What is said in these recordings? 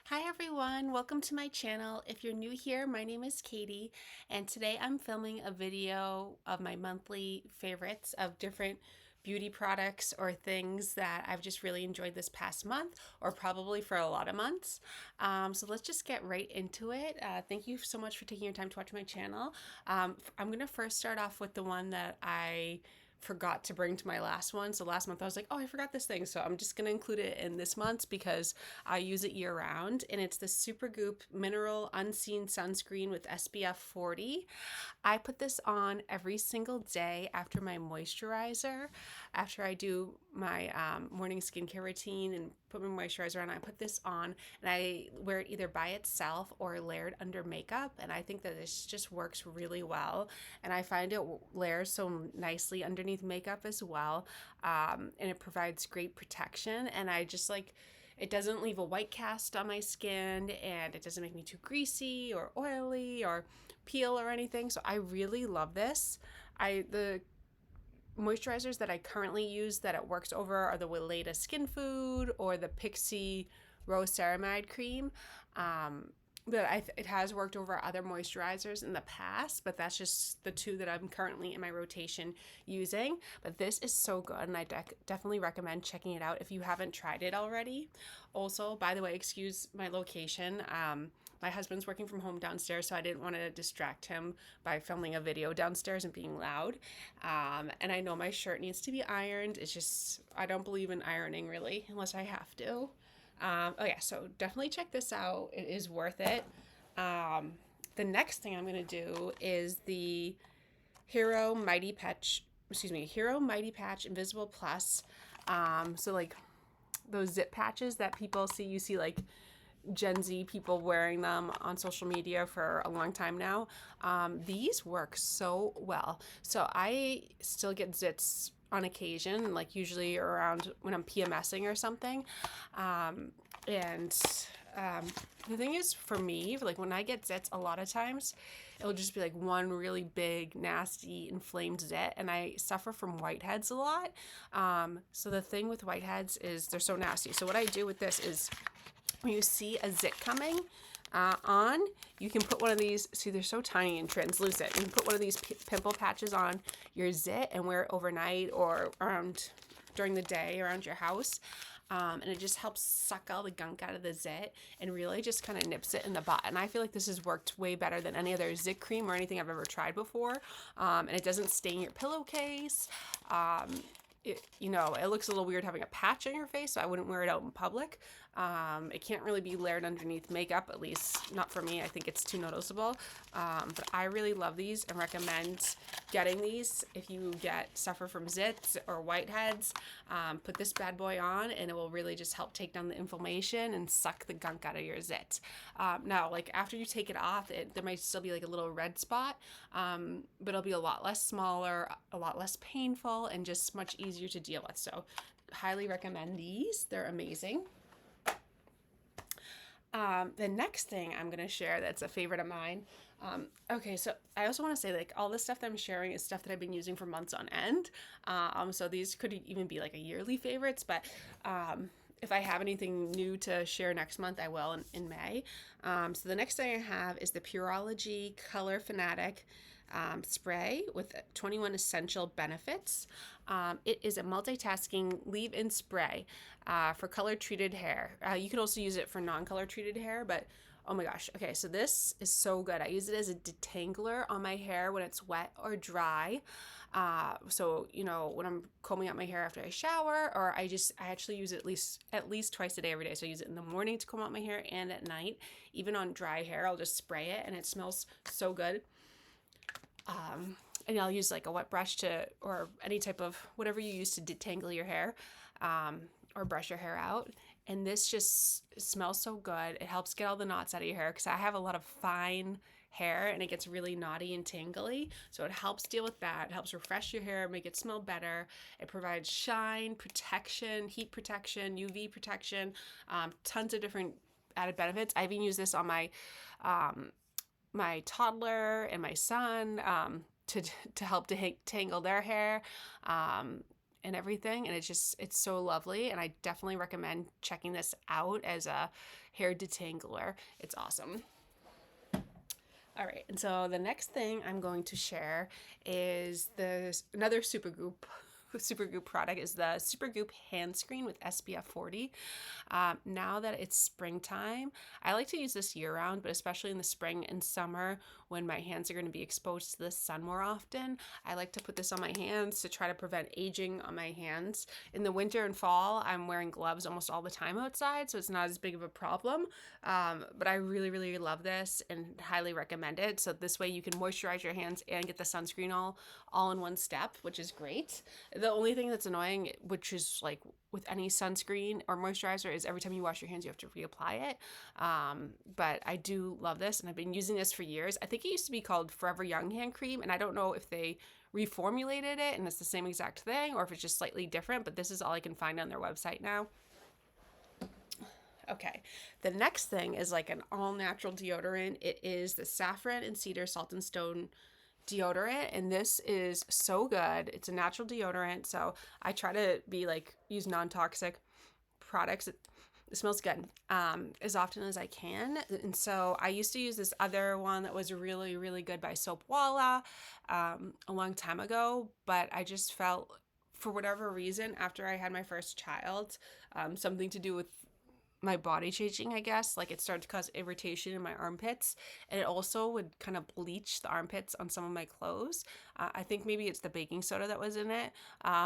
Hi everyone, welcome to my channel. If you're new here, my name is Katie, and today I'm filming a video of my monthly favorites of different beauty products or things that I've just really enjoyed this past month, or probably for a lot of months. So let's just get right into it. Thank you so much for taking your time to watch my channel. I'm gonna first start off with the one that I forgot to bring to my last one. So last month I was like, oh, I forgot this thing. So I'm just going to include it in this month's because I use it year round. And it's the Supergoop Mineral Unseen Sunscreen with SPF 40. I put this on every single day after my moisturizer. After I do my morning skincare routine and put my moisturizer on, I put this on and I wear it either by itself or layered under makeup. And I think that this just works really well. And I find it layers so nicely underneath makeup as well. And it provides great protection. And I just like, it doesn't leave a white cast on my skin, and it doesn't make me too greasy or oily or peel or anything. So I really love this. The moisturizers that I currently use that it works over are the Weleda Skin Food or the Pixie Rose Ceramide Cream. It has worked over other moisturizers in the past, but that's just the two that I'm currently in my rotation using. But this is so good, and I definitely recommend checking it out if you haven't tried it already. Also, by the way, excuse my location. My husband's working from home downstairs, so I didn't want to distract him by filming a video downstairs and being loud. And I know my shirt needs to be ironed. It's just, I don't believe in ironing really, unless I have to. Oh yeah, so definitely check this out. It is worth it. The next thing I'm going to do is the Hero Mighty Patch Invisible Plus. So like those zip patches that people see, you see like Gen Z people wearing them on social media for a long time now. These work so well. So I still get zits on occasion, like usually around when I'm PMSing or something. And the thing is, for me, like when I get zits, a lot of times it'll just be like one really big, nasty, inflamed zit, and I suffer from whiteheads a lot. So the thing with whiteheads is they're so nasty. So what I do with this is, when you see a zit coming on, you can put one of these, see they're so tiny and translucent, you can put one of these pimple patches on your zit and wear it overnight or around during the day around your house. And it just helps suck all the gunk out of the zit and really just kind of nips it in the butt. And I feel like this has worked way better than any other zit cream or anything I've ever tried before. And it doesn't stain your pillowcase. It looks a little weird having a patch on your face, so I wouldn't wear it out in public. It can't really be layered underneath makeup, at least not for me. I think it's too noticeable. But I really love these and recommend getting these if you suffer from zits or whiteheads. Put this bad boy on and it will really just help take down the inflammation and suck the gunk out of your zit. Now, like after you take it off, there might still be like a little red spot, but it'll be a lot less smaller, a lot less painful, and just much easier to deal with. So highly recommend these. They're amazing. The next thing I'm going to share that's a favorite of mine. Okay, so I also want to say, like, all this stuff that I'm sharing is stuff that I've been using for months on end. So these could even be like a yearly favorites, but if I have anything new to share next month, I will in May. So the next thing I have is the Pureology Color Fanatic spray with 21 essential benefits. It is a multitasking leave-in spray for color-treated hair. You can also use it for non-color treated hair, but oh my gosh. Okay, so this is so good. I use it as a detangler on my hair when it's wet or dry. So, when I'm combing out my hair after I shower, or I actually use it at least twice a day every day. So I use it in the morning to comb out my hair and at night. Even on dry hair, I'll just spray it and it smells so good. And I'll use like a wet brush or any type of whatever you use to detangle your hair, or brush your hair out. And this just smells so good. It helps get all the knots out of your hair, because I have a lot of fine hair and it gets really knotty and tangly. So it helps deal with that. It helps refresh your hair, make it smell better. It provides shine, protection, heat protection, UV protection, tons of different added benefits. I even use this on my toddler and my son, to help to tangle their hair. and everything, and it's so lovely, and I definitely recommend checking this out as a hair detangler. It's awesome. All right, and so the next thing I'm going to share is another Supergoop product is the Supergoop hand screen with SPF 40. Now that it's springtime, I like to use this year round, but especially in the spring and summer when my hands are going to be exposed to the sun more often, I like to put this on my hands to try to prevent aging on my hands. In the winter and fall, I'm wearing gloves almost all the time outside, so it's not as big of a problem. But I really, really love this and highly recommend it. So this way you can moisturize your hands and get the sunscreen all in one step, which is great. The only thing that's annoying, which is like with any sunscreen or moisturizer, is every time you wash your hands, you have to reapply it. But I do love this, and I've been using this for years. I think it used to be called Forever Young Hand Cream, and I don't know if they reformulated it and it's the same exact thing or if it's just slightly different, but this is all I can find on their website now. Okay, the next thing is like an all-natural deodorant. It is the Saffron and Cedar Salt and Stone deodorant, and this is so good. It's a natural deodorant, so I try to use non-toxic products. It smells good as often as I can. And so I used to use this other one that was really, really good by LOLA a long time ago, but I just felt, for whatever reason, after I had my first child, something to do with my body changing, I guess, like it started to cause irritation in my armpits, and it also would kind of bleach the armpits on some of my clothes. I think maybe it's the baking soda that was in it.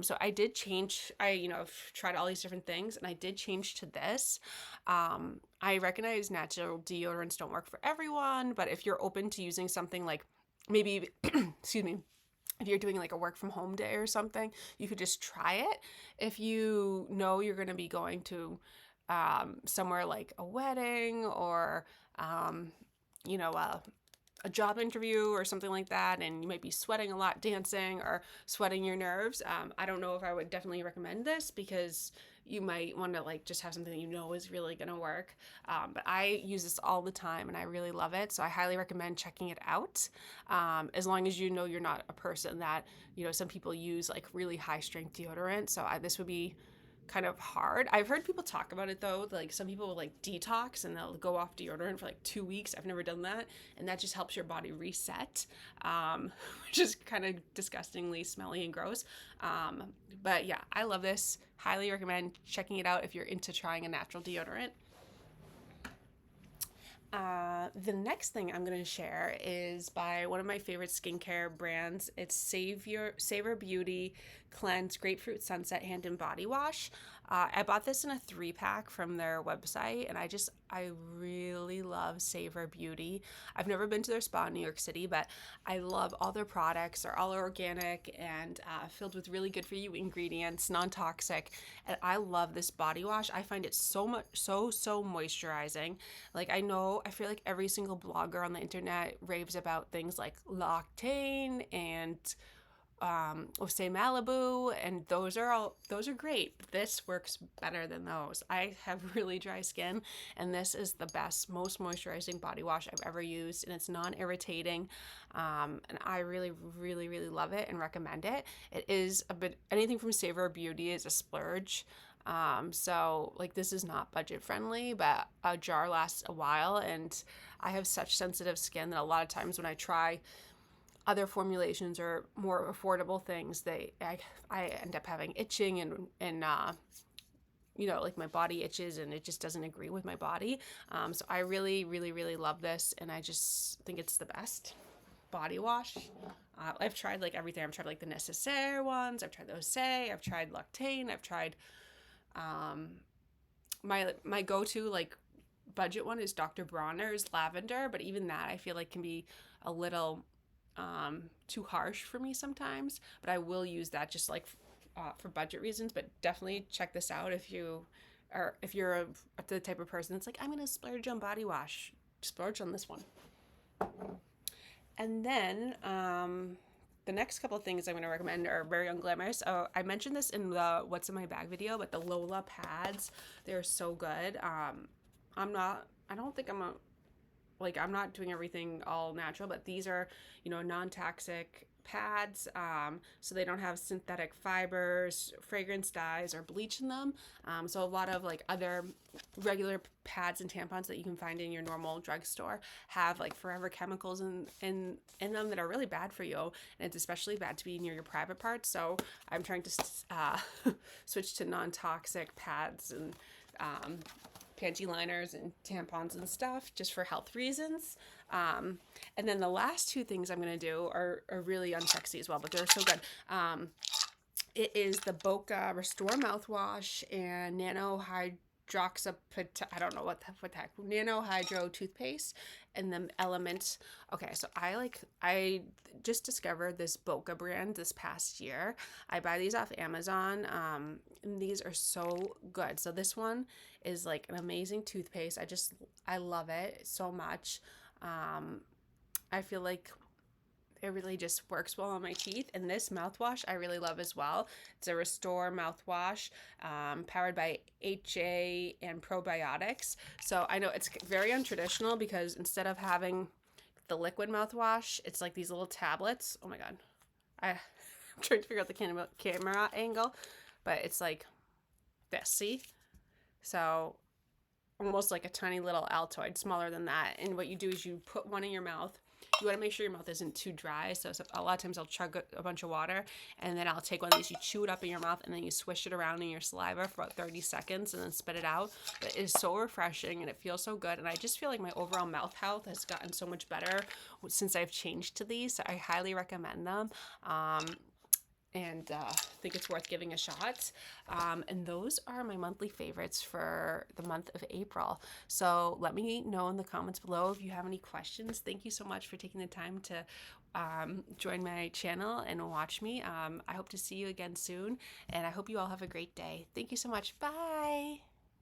So I did change. I've tried all these different things, and I did change to this. I recognize natural deodorants don't work for everyone, but if you're open to using something like maybe excuse me, if you're doing like a work from home day or something, you could just try it. If you know you're going to be going to somewhere like a wedding or a job interview or something like that, and you might be sweating a lot dancing or sweating your nerves, I don't know if I would definitely recommend this, because you might want to just have something that you know is really going to work. But I use this all the time and I really love it, so I highly recommend checking it out, as long as you know you're not a person that, some people use like really high strength deodorant, so this would be kind of hard. I've heard people talk about it though, like some people will detox and they'll go off deodorant for 2 weeks. I've never done that, and that just helps your body reset, which is kind of disgustingly smelly and gross. But yeah, I love this. Highly recommend checking it out if you're into trying a natural deodorant. The next thing I'm going to share is by one of my favorite skincare brands. It's Savor Beauty Cleanse Grapefruit Sunset Hand and Body Wash. I bought this in a 3-pack from their website, and I really love Savor Beauty. I've never been to their spa in New York City, but I love all their products. They're all organic and filled with really good for you ingredients, non-toxic, and I love this body wash. I find it so moisturizing. I feel like every single blogger on the internet raves about things like Loctane and say Malibu, and those are great. This works better than those. I have really dry skin, and this is the best, most moisturizing body wash I've ever used, and it's non-irritating, and I really, really, really love it and recommend it. It is anything from Savor Beauty is a splurge. So this is not budget friendly, but a jar lasts a while, and I have such sensitive skin that a lot of times when I try other formulations or more affordable things, I end up having itching and my body itches and it just doesn't agree with my body. So I really, really, really love this, and I just think it's the best body wash. I've tried everything. I've tried the Necessaire ones. I've tried the Osé. I've tried Loctane. I've tried my go-to budget one is Dr. Bronner's Lavender, but even that I feel can be a little too harsh for me sometimes, but I will use that just for budget reasons. But definitely check this out if you're the type of person that's I'm gonna splurge on body wash. Splurge on this one. And then the next couple of things I'm going to recommend are very unglamorous. I mentioned this in the What's in My Bag video, but the LOLA pads, they're so good. I'm not doing everything all natural, but these are, non-toxic pads, so they don't have synthetic fibers, fragrance dyes, or bleach in them. So a lot of like other regular pads and tampons that you can find in your normal drugstore have like forever chemicals in them that are really bad for you, and it's especially bad to be near your private parts. So I'm trying to switch to non-toxic pads and panty liners and tampons and stuff just for health reasons. And then the last two things I'm going to do are really unsexy as well, but they're so good. It is the BOKA Restore Mouthwash and I don't know what the heck, Nano Hydro Toothpaste, and the Element. Okay, so I just discovered this BOKA brand this past year. I buy these off Amazon, and these are so good. So this one is like an amazing toothpaste. I love it so much. I feel like it really just works well on my teeth. And this mouthwash I really love as well. It's a Restore mouthwash, powered by HA and probiotics. So I know it's very untraditional because instead of having the liquid mouthwash, it's like these little tablets. Oh my God. I'm trying to figure out the camera angle, but it's like this, see? So almost like a tiny little Altoid, smaller than that. And what you do is you put one in your mouth. You want to make sure your mouth isn't too dry. So a lot of times I'll chug a bunch of water, and then I'll take one of these, you chew it up in your mouth, and then you swish it around in your saliva for about 30 seconds and then spit it out. But it is so refreshing and it feels so good. And I just feel like my overall mouth health has gotten so much better since I've changed to these. So I highly recommend them. And think it's worth giving a shot. And those are my monthly favorites for the month of April. So let me know in the comments below if you have any questions. Thank you so much for taking the time to join my channel and watch me. I hope to see you again soon, and I hope you all have a great day. Thank you so much. Bye.